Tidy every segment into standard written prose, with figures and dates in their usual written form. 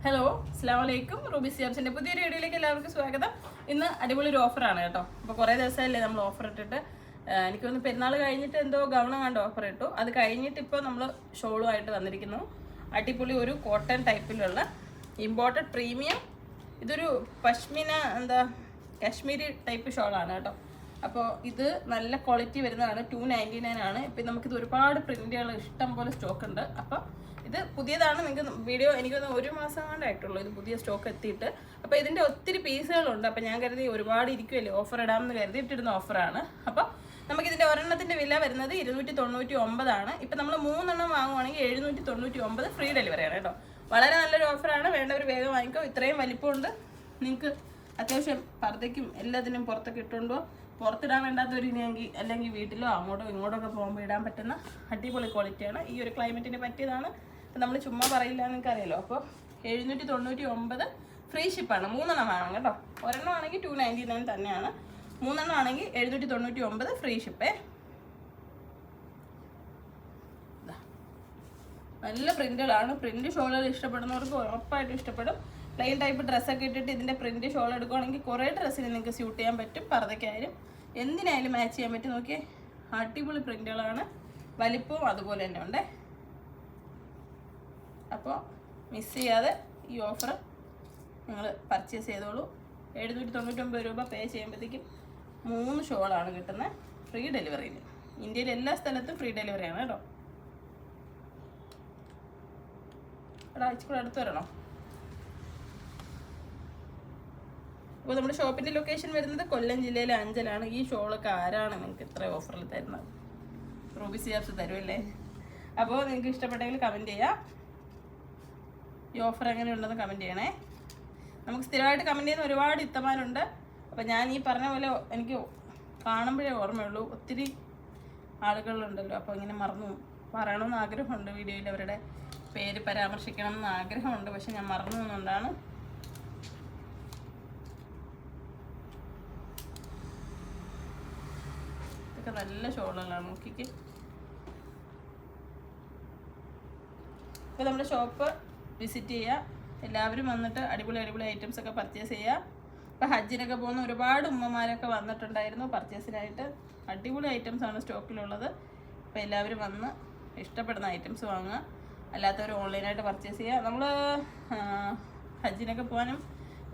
Hello, അസ്സലാമു അലൈക്കും. Ruby സിയാബ്സിന്റെ പുതിയൊരു വീഡിയോയിലേക്ക് എല്ലാവർക്കും സ്വാഗതം. ഇന്ന് അടിപൊളി ഒരു ഓഫറാണ് കേട്ടോ. അപ്പോൾ കുറേ ദിവസമല്ലേ നമ്മൾ ഓഫർ ഇട്ടിട്ട്. എനിക്കൊന്ന് പെരുന്നാൾ കഴിഞ്ഞിട്ട് എന്തോ ഗൗണം കണ്ട് ഓഫർ ഇട്ടു. അത് കഴിഞ്ഞിട്ട് ഇപ്പോൾ നമ്മൾ ഷോളുമായിട്ട് വന്നിരിക്കുന്നു. അടിപൊളി ഒരു കോട്ടൺ ടൈപ്പിലുള്ള ഇമ്പോർട്ടഡ് പ്രീമിയം, ഇതൊരു പശ്മിന കാശ്മീരി ടൈപ്പ് ഷോളാണ് കേട്ടോ. അപ്പോൾ ഇത് നല്ല ക്വാളിറ്റി വരുന്നതാണ്. 299 ആണ്. ഇപ്പം നമുക്കിത് ഒരുപാട് പ്രിന്റുകൾ ഇഷ്ടം പോലെ സ്റ്റോക്ക് ഉണ്ട്. അപ്പോൾ ഇത് പുതിയതാണ്. നിങ്ങൾക്ക് വീഡിയോ എനിക്കൊന്ന് 1 മാസം കൊണ്ടായിട്ടുള്ളൂ ഇത് പുതിയ സ്റ്റോക്ക് എത്തിയിട്ട്. അപ്പോൾ ഇതിൻ്റെ ഒത്തിരി പീസുകളുണ്ട്. അപ്പോൾ ഞാൻ കരുതി ഒരുപാട് ഇരിക്കുമല്ലേ, ഓഫർ ഇടാമെന്ന് കരുതി ഇട്ടിടുന്ന ഓഫറാണ്. അപ്പോൾ നമുക്കിതിൻ്റെ ഒരെണ്ണത്തിൻ്റെ വില വരുന്നത് 299 ആണ്. ഇപ്പം നമ്മൾ 3 എണ്ണം വാങ്ങുവാണെങ്കിൽ 799 ഫ്രീ ഡെലിവറി ആണ് കേട്ടോ. വളരെ നല്ലൊരു ഓഫറാണ്. വേണ്ടവർ വേഗം വാങ്ങിക്കോ. ഇത്രയും വലിപ്പമുണ്ട്. നിങ്ങൾക്ക് അത്യാവശ്യം പർദ്ദയ്ക്കും എല്ലാത്തിനും പുറത്തൊക്കെ ഇട്ടുകൊണ്ടോ, പുറത്തിടാൻ വേണ്ടാത്തവരിനെങ്കിൽ അല്ലെങ്കിൽ വീട്ടിലോ അങ്ങോട്ടോ ഇങ്ങോട്ടൊക്കെ പോകുമ്പോൾ ഇടാൻ പറ്റുന്ന അടിപൊളി ക്വാളിറ്റിയാണ്. ഈ ഒരു ക്ലൈമറ്റിന് പറ്റിയതാണ്. അപ്പം നമ്മൾ ചുമ്മാ പറയില്ല എന്ന് എനിക്കറിയാലോ. അപ്പോൾ 799 ഫ്രീ ഷിപ്പാണ്. 3 എണ്ണം വേണം കേട്ടോ. ഒരെണ്ണം ആണെങ്കിൽ 299 തന്നെയാണ്. 3 എണ്ണം ആണെങ്കിൽ 799 ഫ്രീ ഷിപ്പേ. നല്ല പ്രിന്റുകളാണ്. പ്രിന്റ് ഷോളുകൾ ഇഷ്ടപ്പെടുന്നവർക്ക് ഉറപ്പായിട്ടും ഇഷ്ടപ്പെടും. പ്ലെയിൻ ടൈപ്പ് ഡ്രസ്സൊക്കെ ഇട്ടിട്ട് ഇതിൻ്റെ പ്രിന്റ് ഷോൾ എടുക്കുകയാണെങ്കിൽ കുറേ ഡ്രസ്സിന് നിങ്ങൾക്ക് സ്യൂട്ട് ചെയ്യാൻ പറ്റും. പർദ്ദയ്ക്കായാലും എന്തിനായാലും മാച്ച് ചെയ്യാൻ പറ്റും. നോക്കിയേ, അടിപൊളി പ്രിന്റുകളാണ്. വലിപ്പവും അതുപോലെ തന്നെ ഉണ്ട്. അപ്പോൾ മിസ് ചെയ്യാതെ ഈ ഓഫർ നിങ്ങൾ പർച്ചേസ് ചെയ്തോളൂ. 799 രൂപ പേ ചെയ്യുമ്പോഴത്തേക്കും 3 ഷോളാണ് കിട്ടുന്നത് ഫ്രീ ഡെലിവറിയിൽ. ഇന്ത്യയിൽ എല്ലാ സ്ഥലത്തും ഫ്രീ ഡെലിവറിയാണ് കേട്ടോ. ഒരാഴ്ചക്കൂടെ അടുത്ത് വരണോ? അപ്പോൾ നമ്മുടെ ഷോപ്പിൻ്റെ ലൊക്കേഷൻ വരുന്നത് കൊല്ലം ജില്ലയിലെ അഞ്ചലാണ്. ഈ ഷോളൊക്കെ ആരാണ് നിങ്ങൾക്ക് ഇത്ര ഓഫറിൽ തരുന്നത്? റൂബി സിയാബ്സ് തരുമല്ലേ. അപ്പോൾ നിങ്ങൾക്ക് ഇഷ്ടപ്പെട്ടെങ്കിൽ കമൻറ്റ് ചെയ്യാം. ഈ ഓഫർ എങ്ങനെയുണ്ടെന്ന് കമൻറ്റ് ചെയ്യണേ. നമുക്ക് സ്ഥിരമായിട്ട് കമൻറ്റ് ചെയ്യുന്ന ഒരുപാട് ഇത്തമാരുണ്ട്. അപ്പോൾ ഞാൻ ഈ പറഞ്ഞ പോലെ എനിക്ക് കാണുമ്പോഴേ ഓർമ്മയുള്ളൂ. ഒത്തിരി ആളുകളുണ്ടല്ലോ. അപ്പോൾ ഇങ്ങനെ മറന്നു പറയണമെന്ന് ആഗ്രഹമുണ്ട്. വീഡിയോയിൽ അവരുടെ പേര് പരാമർശിക്കണം എന്ന് ആഗ്രഹമുണ്ട്. പക്ഷെ ഞാൻ മറന്നു പോകുന്നതുകൊണ്ടാണ്. ഇതൊക്കെ നല്ല ഷോളുകളാണ്. നോക്കിക്ക്. ഇപ്പോൾ നമ്മുടെ ഷോപ്പ് വിസിറ്റ് ചെയ്യുക. എല്ലാവരും വന്നിട്ട് അടിപൊളി ഐറ്റംസ് ഒക്കെ പർച്ചേസ് ചെയ്യുക. ഇപ്പോൾ ഹജ്ജിനൊക്കെ പോകുന്ന ഒരുപാട് ഉമ്മമാരൊക്കെ വന്നിട്ടുണ്ടായിരുന്നു പർച്ചേസിനായിട്ട്. അടിപൊളി ഐറ്റംസാണ് സ്റ്റോക്കിലുള്ളത്. അപ്പോൾ എല്ലാവരും വന്ന് ഇഷ്ടപ്പെടുന്ന ഐറ്റംസ് വാങ്ങുക. അല്ലാത്തവർ ഓൺലൈനായിട്ട് പർച്ചേസ് ചെയ്യുക. നമ്മൾ ഹജ്ജിനൊക്കെ പോകാനും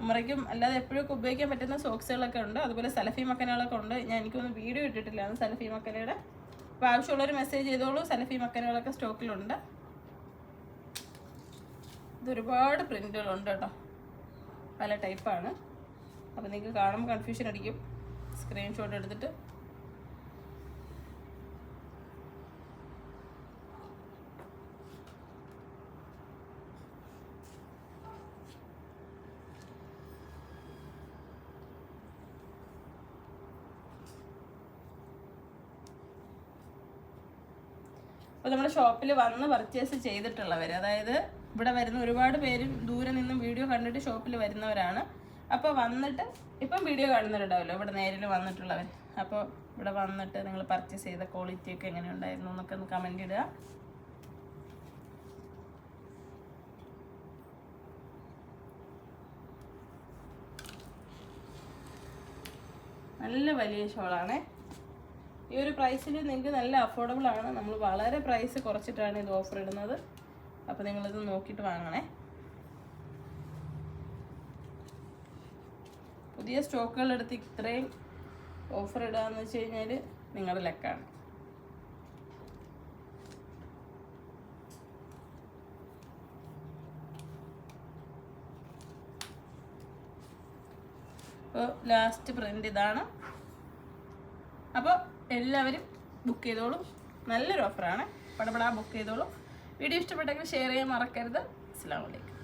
ഉമ്മറയ്ക്കും അല്ലാതെ എപ്പോഴൊക്കെ ഉപയോഗിക്കാൻ പറ്റുന്ന സോക്സുകളൊക്കെ ഉണ്ട്. അതുപോലെ സലഫി മക്കനുകളൊക്കെ ഉണ്ട്. എനിക്കൊന്നും വീഡിയോ ഇട്ടിട്ടില്ല അത് സലഫി മക്കനയുടെ. അപ്പോൾ ആവശ്യമുള്ളവർ മെസ്സേജ് ചെയ്തോളൂ. സലഫി മക്കനുകളൊക്കെ സ്റ്റോക്കിലുണ്ട്. ഇതൊരുപാട് പ്രിൻറ്റുകളുണ്ട് കേട്ടോ. പല ടൈപ്പാണ്. അപ്പോൾ നിങ്ങൾക്ക് കാണുമ്പോൾ കൺഫ്യൂഷൻ അടിക്കും. സ്ക്രീൻഷോട്ട് എടുത്തിട്ട് അപ്പോൾ നമ്മുടെ ഷോപ്പിൽ വന്ന് പർച്ചേസ് ചെയ്തിട്ടുള്ളവർ, അതായത് ഇവിടെ വരുന്ന ഒരുപാട് പേരും ദൂരെ നിന്നും വീഡിയോ കണ്ടിട്ട് ഷോപ്പിൽ വരുന്നവരാണ്. അപ്പോൾ വന്നിട്ട് ഇപ്പം വീഡിയോ കാണുന്നവരുണ്ടാവല്ലോ ഇവിടെ നേരിൽ വന്നിട്ടുള്ളവർ. അപ്പോൾ ഇവിടെ വന്നിട്ട് നിങ്ങൾ പർച്ചേസ് ചെയ്ത ക്വാളിറ്റിയൊക്കെ എങ്ങനെ ഉണ്ടായിരുന്നു എന്നൊക്കെ ഒന്ന് കമൻ്റ് ഇടുക. നല്ല വലിയ ഷോളാണേ. ഈ ഒരു പ്രൈസിൽ നിങ്ങൾക്ക് നല്ല അഫോർഡബിൾ ആണ്. നമ്മൾ വളരെ പ്രൈസ് കുറച്ചിട്ടാണ് ഇത് ഓഫർ ഇടുന്നത്. അപ്പോൾ നിങ്ങളിത് നോക്കിയിട്ട് വാങ്ങണേ. പുതിയ സ്റ്റോക്കുകൾ എടുത്ത് ഇത്രയും ഓഫർ ഇടുകയെന്ന് വെച്ച് കഴിഞ്ഞാൽ നിങ്ങളുടെ ലക്കാണ്. അപ്പോൾ ലാസ്റ്റ് പ്രിൻ്റ് ഇതാണ്. അപ്പോൾ എല്ലാവരും ബുക്ക് ചെയ്തോളൂ. നല്ലൊരു ഓഫറാണ്. പടപടാ ബുക്ക് ചെയ്തോളൂ. വീഡിയോ ഇഷ്ടപ്പെട്ടെങ്കിൽ ഷെയർ ചെയ്യാൻ മറക്കരുത്. അസ്സലാമു അലൈക്കും.